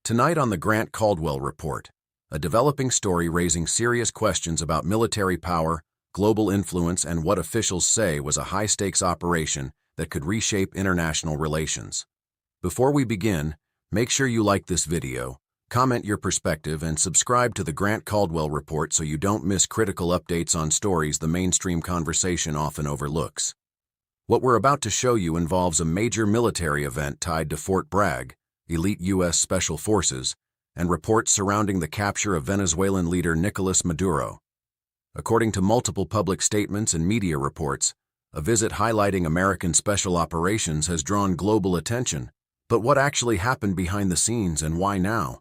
Tonight on the Caldwell Report, a developing story raising serious questions about military power, global influence, and what officials say was a high-stakes operation that could reshape international relations. Before we begin, make sure you like this video, comment your perspective, and subscribe to the Caldwell Report so you don't miss critical updates on stories the mainstream conversation often overlooks. What we're about to show you involves a major military event tied to Fort Bragg, elite U.S. Special Forces, and reports surrounding the capture of Venezuelan leader Nicolás Maduro. According to multiple public statements and media reports, a visit highlighting American special operations has drawn global attention. But what actually happened behind the scenes and why now?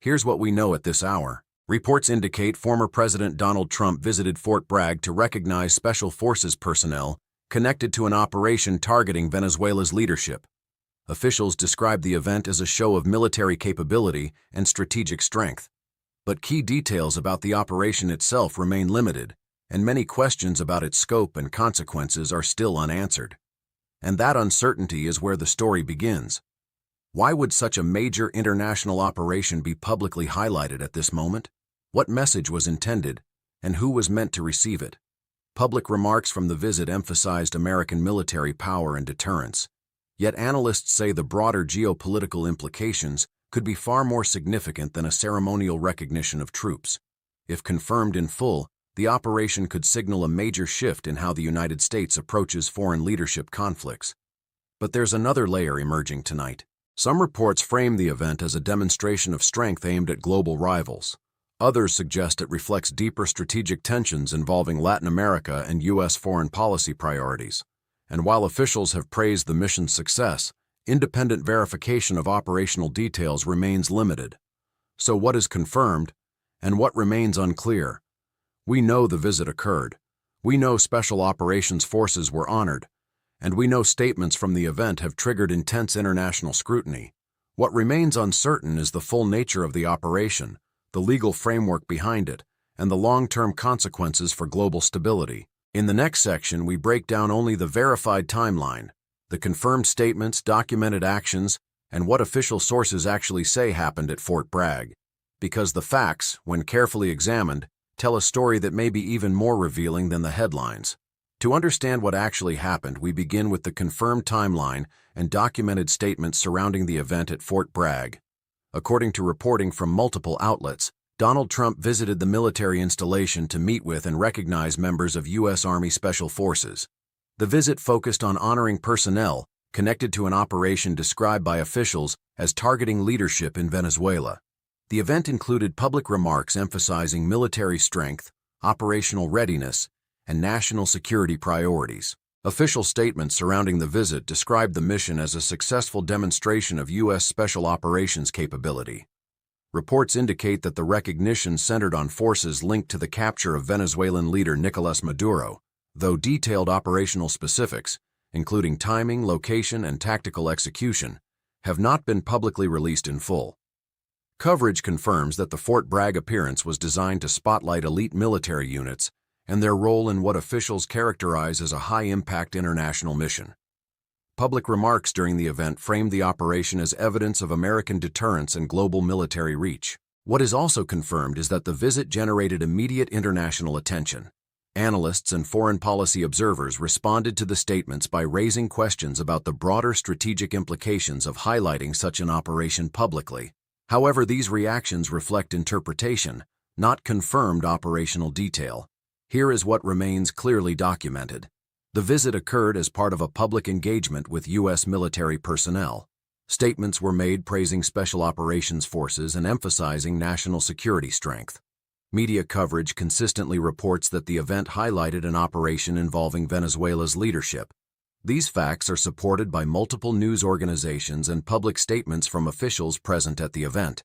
Here's what we know at this hour. Reports indicate former President Donald Trump visited Fort Bragg to recognize Special Forces personnel connected to an operation targeting Venezuela's leadership. Officials describe the event as a show of military capability and strategic strength. But key details about the operation itself remain limited, and many questions about its scope and consequences are still unanswered. And that uncertainty is where the story begins. Why would such a major international operation be publicly highlighted at this moment? What message was intended, and who was meant to receive it? Public remarks from the visit emphasized American military power and deterrence. Yet analysts say the broader geopolitical implications could be far more significant than a ceremonial recognition of troops. If confirmed in full, the operation could signal a major shift in how the United States approaches foreign leadership conflicts. But there's another layer emerging tonight. Some reports frame the event as a demonstration of strength aimed at global rivals. Others suggest it reflects deeper strategic tensions involving Latin America and U.S. foreign policy priorities. And while officials have praised the mission's success, independent verification of operational details remains limited. So what is confirmed, and what remains unclear? We know the visit occurred. We know Special Operations Forces were honored. And we know statements from the event have triggered intense international scrutiny. What remains uncertain is the full nature of the operation, the legal framework behind it, and the long-term consequences for global stability. In the next section, we break down only the verified timeline, the confirmed statements, documented actions, and what official sources actually say happened at Fort Bragg. Because the facts, when carefully examined, tell a story that may be even more revealing than the headlines. To understand what actually happened, we begin with the confirmed timeline and documented statements surrounding the event at Fort Bragg. According to reporting from multiple outlets, Donald Trump visited the military installation to meet with and recognize members of U.S. Army Special Forces. The visit focused on honoring personnel connected to an operation described by officials as targeting leadership in Venezuela. The event included public remarks emphasizing military strength, operational readiness, and national security priorities. Official statements surrounding the visit described the mission as a successful demonstration of U.S. Special Operations capability. Reports indicate that the recognition centered on forces linked to the capture of Venezuelan leader Nicolás Maduro, though detailed operational specifics, including timing, location, and tactical execution, have not been publicly released in full. Coverage confirms that the Fort Bragg appearance was designed to spotlight elite military units and their role in what officials characterize as a high-impact international mission. Public remarks during the event framed the operation as evidence of American deterrence and global military reach. What is also confirmed is that the visit generated immediate international attention. Analysts and foreign policy observers responded to the statements by raising questions about the broader strategic implications of highlighting such an operation publicly. However, these reactions reflect interpretation, not confirmed operational detail. Here is what remains clearly documented. The visit occurred as part of a public engagement with U.S. military personnel. Statements were made praising Special Operations Forces and emphasizing national security strength. Media coverage consistently reports that the event highlighted an operation involving Venezuela's leadership. These facts are supported by multiple news organizations and public statements from officials present at the event.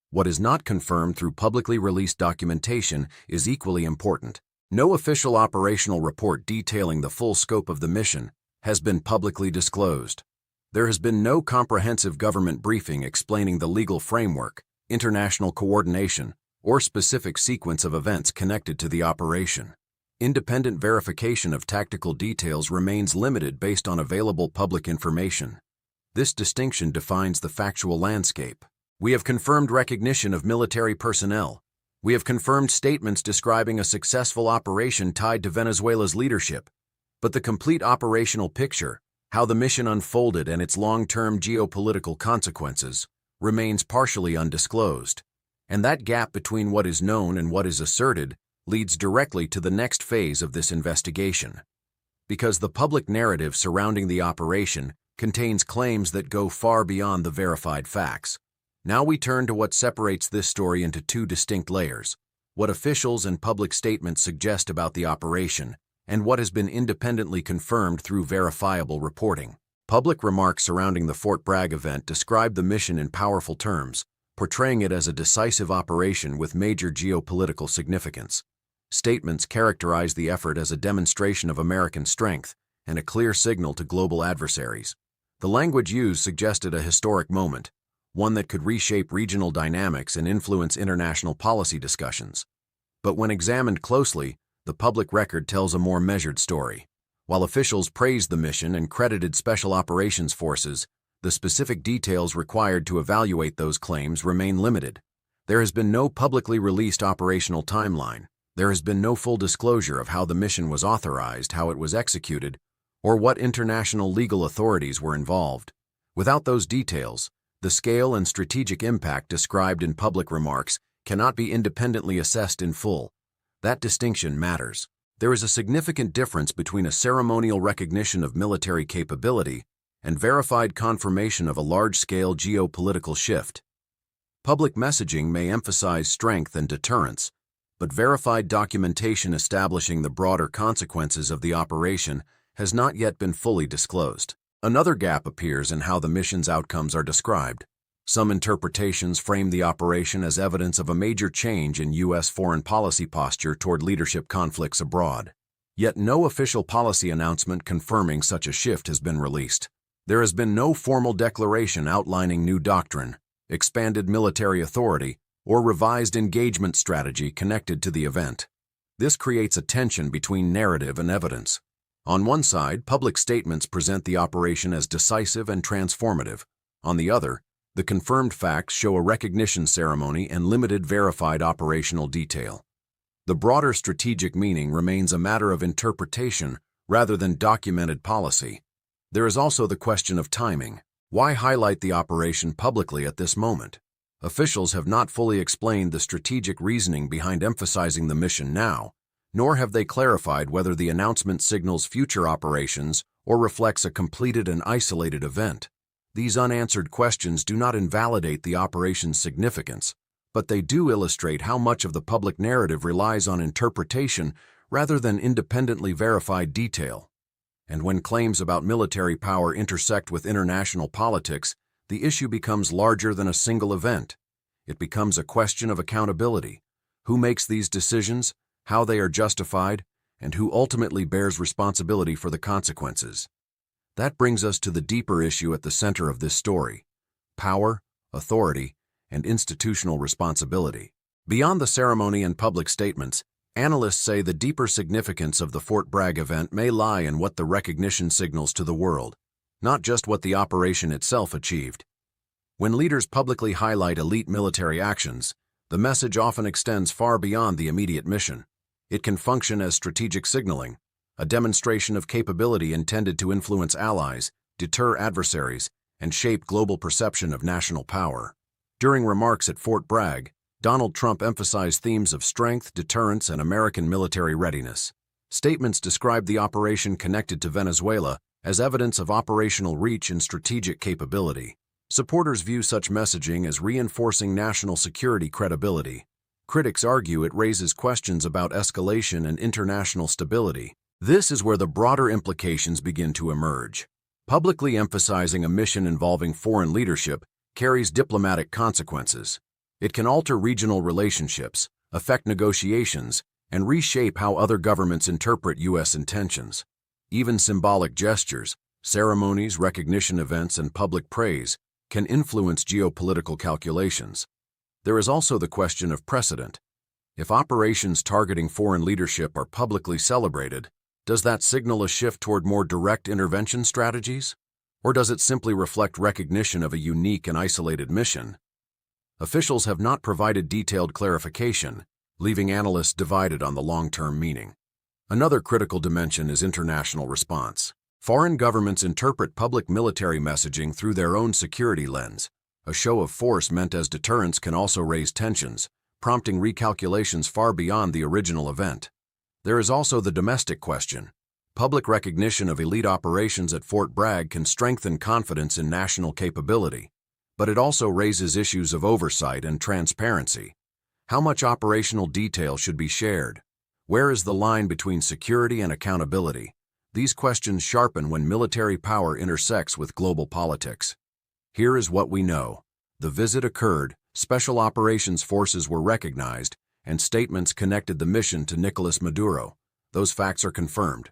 What is not confirmed through publicly released documentation is equally important. No official operational report detailing the full scope of the mission has been publicly disclosed. There has been no comprehensive government briefing explaining the legal framework, international coordination, or specific sequence of events connected to the operation. Independent verification of tactical details remains limited based on available public information. This distinction defines the factual landscape. We have confirmed recognition of military personnel. We have confirmed statements describing a successful operation tied to Venezuela's leadership. But the complete operational picture, how the mission unfolded and its long-term geopolitical consequences, remains partially undisclosed. And that gap between what is known and what is asserted leads directly to the next phase of this investigation. Because the public narrative surrounding the operation contains claims that go far beyond the verified facts. Now we turn to what separates this story into two distinct layers: what officials and public statements suggest about the operation, and what has been independently confirmed through verifiable reporting. Public remarks surrounding the Fort Bragg event describe the mission in powerful terms, portraying it as a decisive operation with major geopolitical significance. Statements characterize the effort as a demonstration of American strength and a clear signal to global adversaries. The language used suggested a historic moment, one that could reshape regional dynamics and influence international policy discussions. But when examined closely, the public record tells a more measured story. While officials praised the mission and credited Special Operations Forces, the specific details required to evaluate those claims remain limited. There has been no publicly released operational timeline. There has been no full disclosure of how the mission was authorized, how it was executed, or what international legal authorities were involved. Without those details, the scale and strategic impact described in public remarks cannot be independently assessed in full. That distinction matters. There is a significant difference between a ceremonial recognition of military capability and verified confirmation of a large-scale geopolitical shift. Public messaging may emphasize strength and deterrence, but verified documentation establishing the broader consequences of the operation has not yet been fully disclosed. Another gap appears in how the mission's outcomes are described. Some interpretations frame the operation as evidence of a major change in U.S. foreign policy posture toward leadership conflicts abroad. Yet no official policy announcement confirming such a shift has been released. There has been no formal declaration outlining new doctrine, expanded military authority, or revised engagement strategy connected to the event. This creates a tension between narrative and evidence. On one side, public statements present the operation as decisive and transformative. On the other, the confirmed facts show a recognition ceremony and limited verified operational detail. The broader strategic meaning remains a matter of interpretation rather than documented policy. There is also the question of timing. Why highlight the operation publicly at this moment? Officials have not fully explained the strategic reasoning behind emphasizing the mission now, nor have they clarified whether the announcement signals future operations or reflects a completed and isolated event. These unanswered questions do not invalidate the operation's significance, but they do illustrate how much of the public narrative relies on interpretation rather than independently verified detail. And when claims about military power intersect with international politics, the issue becomes larger than a single event. It becomes a question of accountability. Who makes these decisions, how they are justified, and who ultimately bears responsibility for the consequences? That brings us to the deeper issue at the center of this story: power, authority, and institutional responsibility. Beyond the ceremony and public statements, analysts say the deeper significance of the Fort Bragg event may lie in what the recognition signals to the world, not just what the operation itself achieved. When leaders publicly highlight elite military actions, the message often extends far beyond the immediate mission. It can function as strategic signaling, a demonstration of capability intended to influence allies, deter adversaries, and shape global perception of national power. During remarks at Fort Bragg, Donald Trump emphasized themes of strength, deterrence, and American military readiness. Statements described the operation connected to Venezuela as evidence of operational reach and strategic capability. Supporters view such messaging as reinforcing national security credibility. Critics argue it raises questions about escalation and international stability. This is where the broader implications begin to emerge. Publicly emphasizing a mission involving foreign leadership carries diplomatic consequences. It can alter regional relationships, affect negotiations, and reshape how other governments interpret U.S. intentions. Even symbolic gestures, ceremonies, recognition events, and public praise can influence geopolitical calculations. There is also the question of precedent. If operations targeting foreign leadership are publicly celebrated, does that signal a shift toward more direct intervention strategies? Or does it simply reflect recognition of a unique and isolated mission? Officials have not provided detailed clarification, leaving analysts divided on the long-term meaning. Another critical dimension is international response. Foreign governments interpret public military messaging through their own security lens. A show of force meant as deterrence can also raise tensions, prompting recalculations far beyond the original event. There is also the domestic question. Public recognition of elite operations at Fort Bragg can strengthen confidence in national capability, but it also raises issues of oversight and transparency. How much operational detail should be shared? Where is the line between security and accountability? These questions sharpen when military power intersects with global politics. Here is what we know. The visit occurred, special operations forces were recognized, and statements connected the mission to Nicolás Maduro. Those facts are confirmed.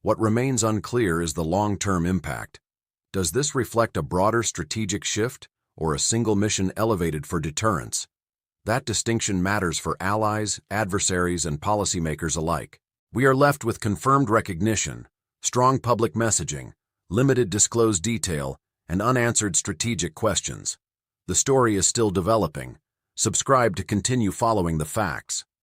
What remains unclear is the long-term impact. Does this reflect a broader strategic shift, or a single mission elevated for deterrence? That distinction matters for allies, adversaries, and policymakers alike. We are left with confirmed recognition, strong public messaging, limited disclosed detail, and unanswered strategic questions. The story is still developing. Subscribe to continue following the facts.